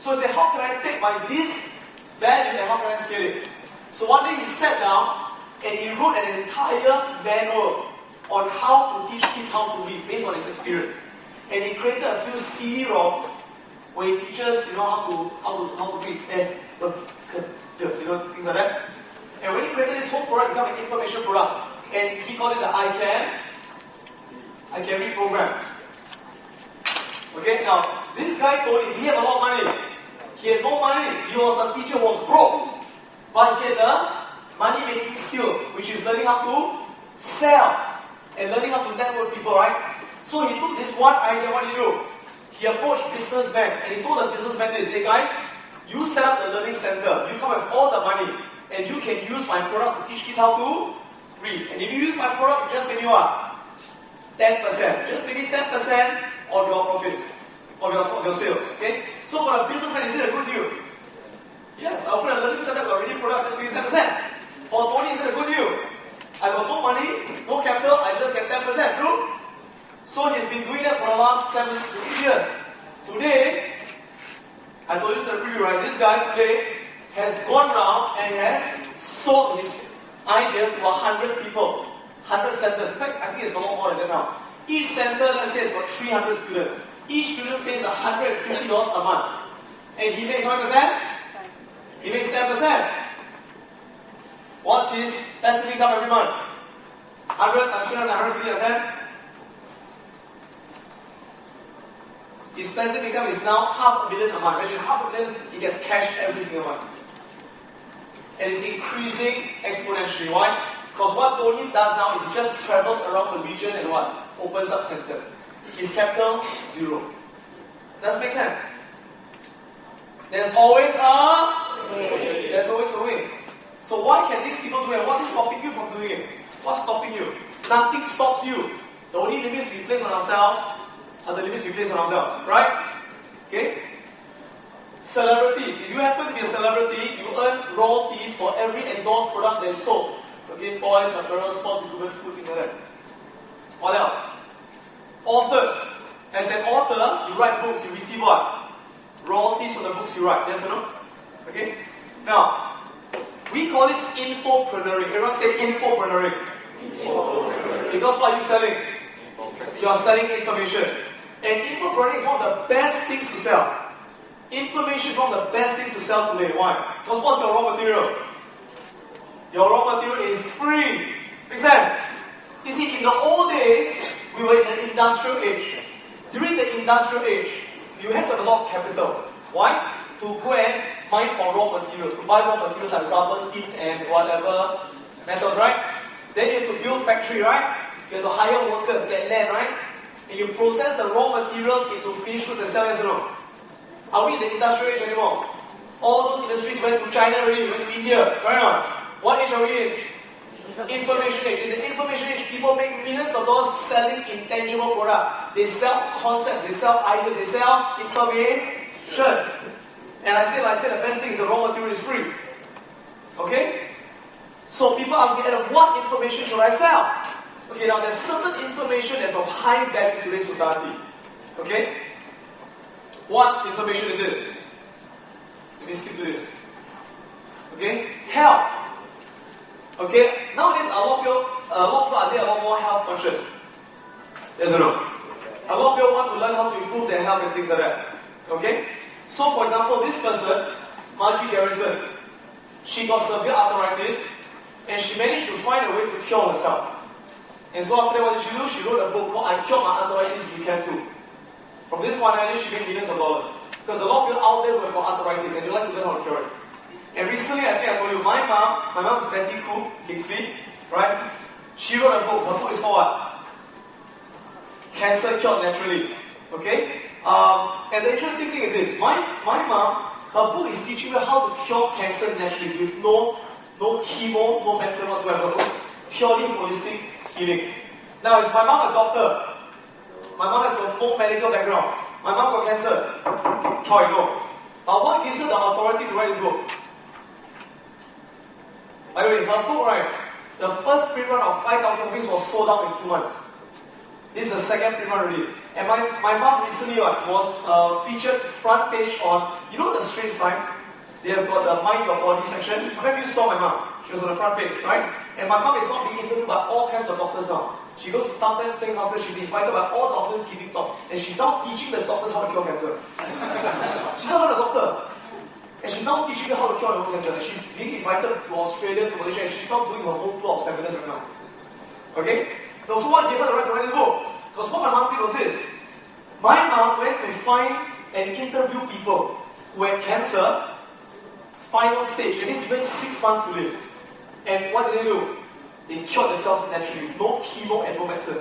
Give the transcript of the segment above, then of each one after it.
So he said, how can I take my this value and how can I scale it? So one day he sat down and he wrote an entire manual on how to teach kids how to read based on his experience. And he created a few CD-ROMs where he teaches, how to read and things like that. And when he created this whole product, it became an information product. And he called it the I Can Read program. Okay, now this guy told him he had a lot of money. He had no money. He was a teacher who was broke. But he had the money-making skill, which is learning how to sell and learning how to network people, right? So he took this one idea, what did he do? He approached businessmen and he told the businessmen this, hey guys, you set up the learning center, you come with all the money, and you can use my product to teach kids how to read. And if you use my product, you just pay me what? 10%. Just pay me 10% of your profits, of your sales. Okay? So for a businessman, is it a good deal? Yes, I'll put a learning center, got a reading product, just pay me 10%. For Tony, is it a good deal? I got no money, no capital, I just get 10%, true? So he's been doing that for the last 7 to 8 years. Today, I told you it's a preview, right? This guy today has gone around and has sold his idea to 100 people, 100 centers. In fact, I think it's a lot more than that now. Each center, let's say, has got 300 students. Each student pays $150 a month. And he makes how much percent? He makes 10%. What's his passive income every month? 100 times 300, 150 times 10. His passive income is now $500,000 a month. Imagine $500,000 he gets cash every single month. And it's increasing exponentially. Why? Because what Tony does now is he just travels around the region and what? Opens up centers. His capital, zero. Does it make sense? There's always a way. There's always a way. So what can these people do and what's stopping you from doing it? What's stopping you? Nothing stops you. The only limits we place on ourselves are the limits we place on ourselves. Right? Okay? Celebrities. If you happen to be a celebrity, you earn royalties for every endorsed product that is sold. Okay, toys, apparel, sports equipment, food, things like that. What else? Authors. As an author, you write books, you receive what? Royalties from the books you write. Yes or no? Okay? Now, we call this infopreneuring. Everyone say infopreneuring. Because what are you selling? You are selling information. And infopreneuring is one of the best things to sell. Information is one of the best things to sell today. Why? Because what's your raw material? Your raw material is free. Make sense? You see, in the old days, we were in the industrial age. During the industrial age, you had to have a lot of capital. Why? To go and mine for raw materials. To buy raw materials like rubber, tin, and whatever metals, right? Then you have to build factory, right? You have to hire workers, get land, right? And you process the raw materials into finished goods and sell, yes or no? Are we in the industrial age anymore? All those industries went to China already, went to India, right or not? What age are we in? Information age. In the information age, people make millions of dollars selling intangible products. They sell concepts, they sell ideas, they sell information. And I said the best thing is the raw material is free. Okay? So people ask me, Adam, what information should I sell? Okay, now there's certain information that's of high value to today's society. Okay? What information is this? Let me skip to this. Okay? Health. Okay? Nowadays, a lot of people are a lot more health conscious. Yes or no? A lot of people want to learn how to improve their health and things like that. Okay? So, for example, this person, Margie Garrison, she got severe arthritis and she managed to find a way to cure herself. And so after that, what did she do? She wrote a book called I Cured My Arthritis, You Can Too. From this one idea, she made millions of dollars. Because a lot of people out there who have got arthritis and they like to learn how to cure it. And recently, I think I told you, my mom is Adam Khoo, Kingsley, right? She wrote a book. Her book is called what? Cancer Cured Naturally. Okay? And the interesting thing is this. My mom, her book is teaching her how to cure cancer naturally with no chemo, no medicine whatsoever. Purely holistic healing. Now, is my mom a doctor? My mom has got no medical background. My mom got cancer. Troy, no. What gives her the authority to write this book? By the way, her book, right, the first print run of 5,000 copies was sold out in 2 months. This is the second print one already. And my mom recently was featured front page on, you know the Straits Times? They have got the Mind Your Body section. How many of you saw my mom? She was on the front page, right? And my mom is not being interviewed by all kinds of doctors now. She goes to Tantan State Hospital, she's been invited by all doctors giving talks. And she's now teaching the doctors how to cure cancer. She's not a doctor. And she's now teaching them how to cure cancer. And she's being invited to Australia, to Malaysia, and she's now doing a whole tour of seminars right now. Okay? Now, so what gave her the right to write this book? Because what my mom did was this. My mom went to find and interview people who had cancer, final stage. That means given 6 months to live. And what did they do? They cured themselves naturally with no chemo and no medicine.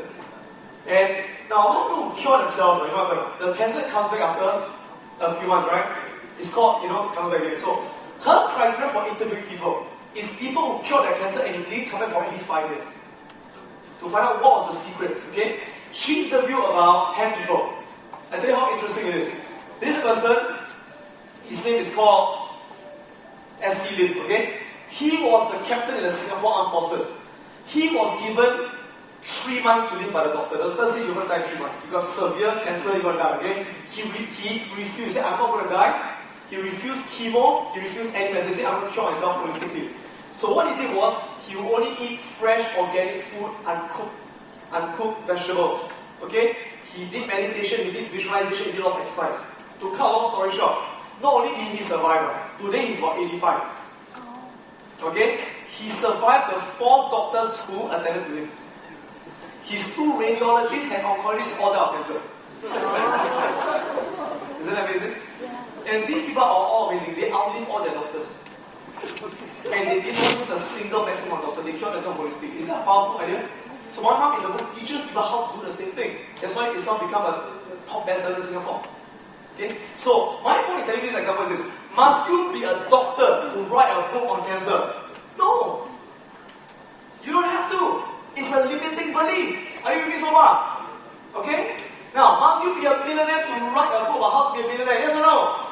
And now, not people who cure themselves, right? You know, the cancer comes back after a few months, right? It's called, comes back again. So, her criteria for interviewing people is people who cured their cancer and it didn't come back for at least 5 years. To find out what was the secrets, okay? She interviewed about 10 people. I tell you how interesting it is. This person, his name is called S.C. Lim, okay? He was the captain in the Singapore Armed Forces. He was given 3 months to live by the doctor. The doctor said, you're going to die in 3 months. You got severe cancer, you're going to die, okay? He refused. He said, I'm not going to die. He refused chemo. He refused any medicine. He said, I'm going to cure myself holistically. So what he did was, he would only eat fresh organic food, uncooked vegetables. Okay? He did meditation, he did visualization, he did a lot of exercise. To cut a long story short, not only did he survive, today he's about 85. Okay? He survived the 4 doctors who attended to him. His 2 radiologists and oncologists all died of cancer. Isn't that amazing? And these people are all amazing. They outlive all their doctors. And they did not use a single medicine on doctor. They cured themselves holistic. Isn't that a powerful idea? So my mom in the book teaches people how to do the same thing. That's why it's now become a top bestseller in Singapore. Okay? So my point in telling this example is this. Must you be a doctor to write a book on cancer? No. You don't have to. It's a limiting belief. Are you with me so far? Okay? Now, must you be a millionaire to write a book about how to be a millionaire? Yes or no?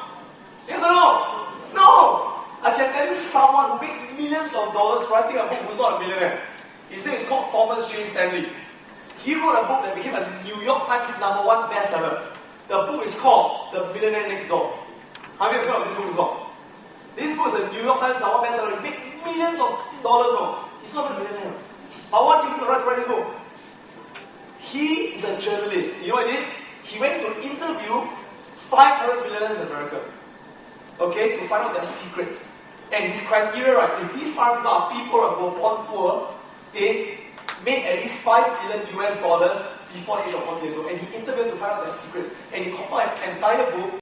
Yes or no? No! I can tell you someone who made millions of dollars writing a book who's not a millionaire. His name is called Thomas J. Stanley. He wrote a book that became a New York Times #1 bestseller. The book is called The Millionaire Next Door. How many of you heard of this book before? This book is a New York Times #1 bestseller. He made millions of dollars. No. He's not a millionaire. But what gave him the right to write this book? He is a journalist. You know what he did? He went to interview 500 millionaires in America. Okay, to find out their secrets. And his criteria, right, is these 5 people are people who were born poor. They made at least $5 billion US before the age of 40 years old. And he interviewed to find out their secrets. And he compiled an entire book